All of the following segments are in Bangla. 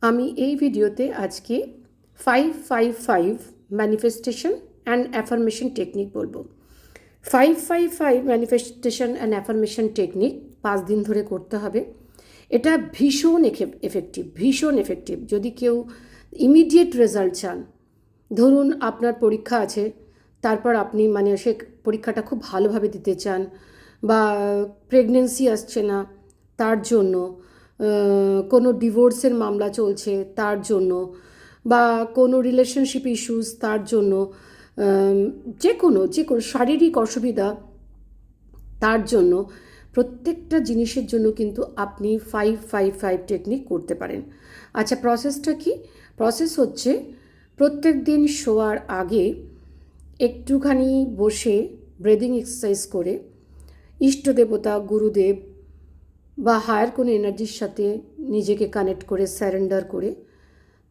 আমি এই ভিডিওতে আজকে 555 ম্যানিফেস্টেশন অ্যান্ড অ্যাফার্মেশন টেকনিক বলবো। 555 ম্যানিফেস্টেশন অ্যান্ড অ্যাফার্মেশন টেকনিক 5 দিন ধরে করতে হবে। এটা ভীষণ এফেক্টিভ। যদি কেউ ইমিডিয়েট রেজাল্ট চান, ধরুন আপনার পরীক্ষা আছে, তারপর আপনি সে পরীক্ষাটা খুব ভালোভাবে দিতে চান, বা প্রেগনেন্সি আসছে না তার জন্য, কোনো ডিভোর্সের মামলা চলছে তার জন্য, বা কোনো রিলেশনশিপ ইস্যুস তার জন্য, যে কোনো শারীরিক অসুবিধা তার জন্য, প্রত্যেকটা জিনিসের জন্য কিন্তু আপনি 555 টেকনিক করতে পারেন। আচ্ছা, প্রসেসটা কি? প্রসেস হচ্ছে প্রত্যেক দিন শোয়ার আগে একটুখানি বসে ব্রেদিং এক্সারসাইজ করে ইষ্টদেবতা, গুরুদেব বা হায়ার কোনো এনার্জির সাথে নিজেকে কানেক্ট করে, স্যারেন্ডার করে,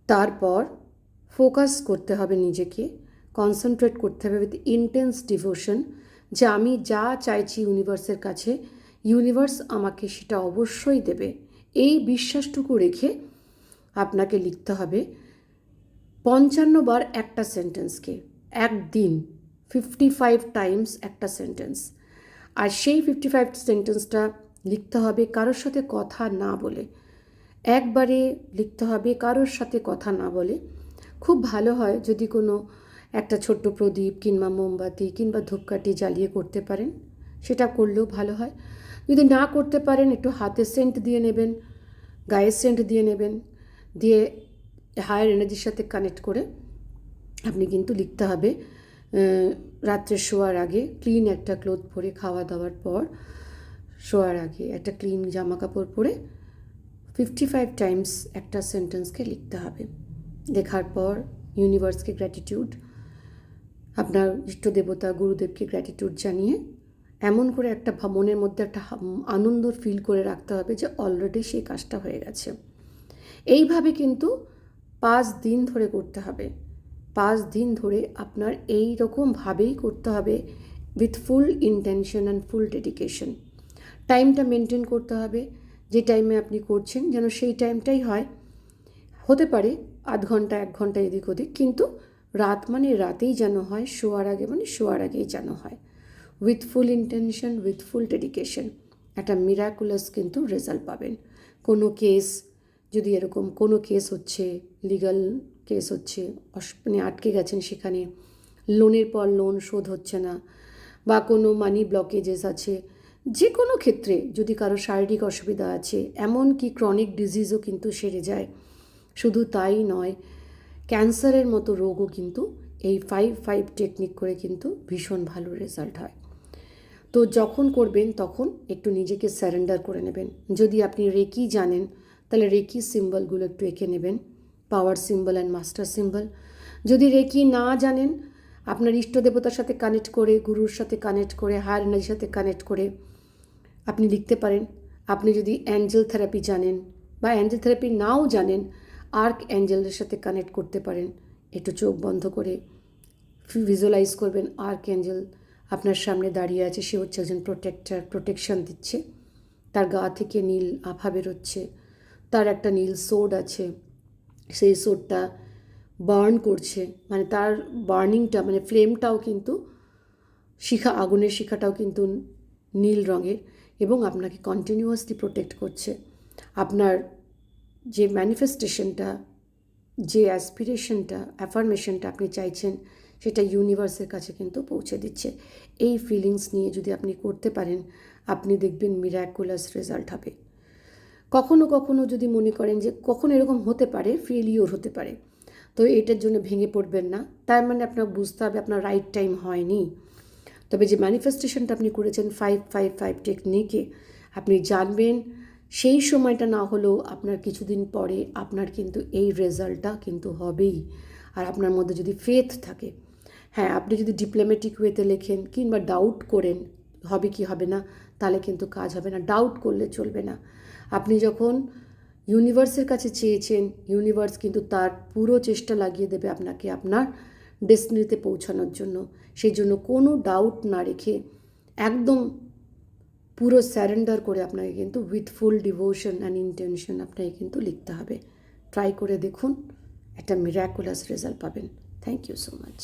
তারপর ফোকাস করতে হবে, নিজেকে কনসেন্ট্রেট করতে হবে উইথ ইন্টেন্স ডিভোশন, যে আমি যা চাইছি ইউনিভার্সের কাছে, ইউনিভার্স আমাকে সেটা অবশ্যই দেবে। এই বিশ্বাসটুকু রেখে আপনাকে লিখতে হবে 55 বার একটা সেন্টেন্সকে, একদিন 55 টাইমস একটা সেন্টেন্স। আর সেই 55 সেন্টেন্সটা লিখতে হবে কারোর সাথে কথা না বলে, একবারে লিখতে হবে কারোর সাথে কথা না বলে। খুব ভালো হয় যদি কোনো একটা ছোট্ট প্রদীপ কিংবা মোমবাতি কিংবা ধূপকাঠি জ্বালিয়ে করতে পারেন, সেটা করলেও ভালো হয়। যদি না করতে পারেন, একটু হাতে সেন্ট দিয়ে নেবেন, গায়ে সেন্ট দিয়ে নেবেন, দিয়ে হায়ার এনার্জির সাথে কানেক্ট করে আপনি কিন্তু লিখতে হবে। রাত্রে শোয়ার আগে ক্লিন একটা ক্লোথ পরে, খাওয়া দাওয়ার পর শোয়ার আগে একটা ক্লিন জামা কাপড় পরে 55 টাইমস একটা সেন্টেন্সকে লিখতে হবে। লেখার পর ইউনিভার্সকে গ্র্যাটিটিউড, আপনার ইষ্টদেবতা গুরুদেবকে গ্র্যাটিটিউড জানিয়ে এমন করে একটা মনের মধ্যে একটা আনন্দ ফিল করে রাখতে হবে যে অলরেডি সেই কাজটা হয়ে গেছে। এইভাবে কিন্তু 5 দিন ধরে করতে হবে। 5 দিন ধরে আপনার এই রকমভাবেই করতে হবে, with full intention and full dedication. টাইমটা মেনটেন করতে হবে, যে টাইমে আপনি করছেন যেন সেই টাইমটাই হয়। হতে পারে আধ ঘন্টা 1 ঘন্টা এদিক ওদিক, কিন্তু রাত রাতেই যেন হয়, শোয়ার আগে শোয়ার আগেই যেন হয়, with full intention, with full dedication. একটা মিরাকুলাস কিন্তু রেজাল্ট পাবেন। কোনো কেস যদি এরকম কোনো কেস হচ্ছে, লিগাল কেস হচ্ছে, আটকে গেছেন সেখানে, লোনের পর লোন শোধ হচ্ছে না, বা কোনো মানি ব্লকেজেস আছে, যে কোনো ক্ষেত্রে যদি কারো শারীরিক অসুবিধা আছে, এমনকি ক্রনিক ডিজিজও কিন্তু সেরে যায়। শুধু তাই নয়, ক্যান্সারের মতো রোগও কিন্তু এই 55 টেকনিক করে কিন্তু ভীষণ ভালো রেজাল্ট হয়। তো যখন করবেন তখন একটু নিজেকে স্যারেন্ডার করে নেবেন। যদি আপনি রেকি জানেন, তাহলে রেকি সিম্বলগুলো একটু এঁকে নেবেন, পাওয়ার সিম্বল অ্যান্ড মাস্টার সিম্বল। যদি রেকি না জানেন, আপনার ইষ্টদেবতার সাথে কানেক্ট করে, গুরুর সাথে কানেক্ট করে, হায়ার এনার্জির সাথে কানেক্ট করে আপনি লিখতে পারেন। আপনি যদি অ্যাঞ্জেল থেরাপি জানেন বা অ্যাঞ্জেল থেরাপি নাও জানেন, আর্ক অ্যাঞ্জেলের সাথে কানেক্ট করতে পারেন। একটু চোখ বন্ধ করে ভিজুয়ালাইজ করবেন আর্ক অ্যাঞ্জেল আপনার সামনে দাঁড়িয়ে আছে, সে হচ্ছে একজন প্রোটেকশন দিচ্ছে। তার গা থেকে নীল আভা বেরোচ্ছে, তার একটা নীল সোড আছে, সেই সোডটা বার্ন করছে, তার বার্নিংটা ফ্লেমটাও কিন্তু আগুনের শিখাটাও কিন্তু নীল রঙের, এবং আপনাকে কন্টিনিউয়াসলি প্রোটেক্ট করছে। আপনার যে ম্যানিফেস্টেশনটা, যে অ্যাসপিরেশনটা, অ্যাফার্মেশনটা আপনি চাইছেন, সেটা ইউনিভার্সের কাছে কিন্তু পৌঁছে দিচ্ছে। এই ফিলিংস নিয়ে যদি আপনি করতে পারেন, আপনি দেখবেন মিরাকুলাস রেজাল্ট হবে। কখনো কখনো যদি মনে করেন যে কখনো এরকম হতে পারে, ফেলিওর হতে পারে, তো এটার জন্য ভেঙে পড়বেন না। তার আপনার বুঝতে হবে আপনার রাইট টাইম হয়নি। তবে যে ম্যানিফেস্টেশনটা আপনি করেছেন 555 টেকনিকে, আপনি জানবেন সেই সময়টা না হলেও আপনার কিছুদিন পরে আপনার কিন্তু এই রেজাল্টটা কিন্তু হবেই। আর আপনার মধ্যে যদি ফেথ থাকে, হ্যাঁ, আপনি যদি ডিপ্লোম্যাটিক ওয়েতে লেখেন কিংবা ডাউট করেন হবে কি হবে না, তাহলে কিন্তু কাজ হবে না। ডাউট করলে চলবে না। আপনি যখন ইউনিভার্সের কাছে চেয়েছেন, ইউনিভার্স কিন্তু তার পুরো চেষ্টা লাগিয়ে দেবে আপনাকে আপনার ডেস্টিনিতে পৌঁছানোর জন্য। সেই জন্য কোনো ডাউট না রেখে একদম পুরো স্যারেন্ডার করে আপনাকে কিন্তু with full devotion and intention আপনাকে কিন্তু লিখতে হবে। ট্রাই করে দেখুন, একটা মিরাকুলাস রেজাল্ট পাবেন। Thank you so much.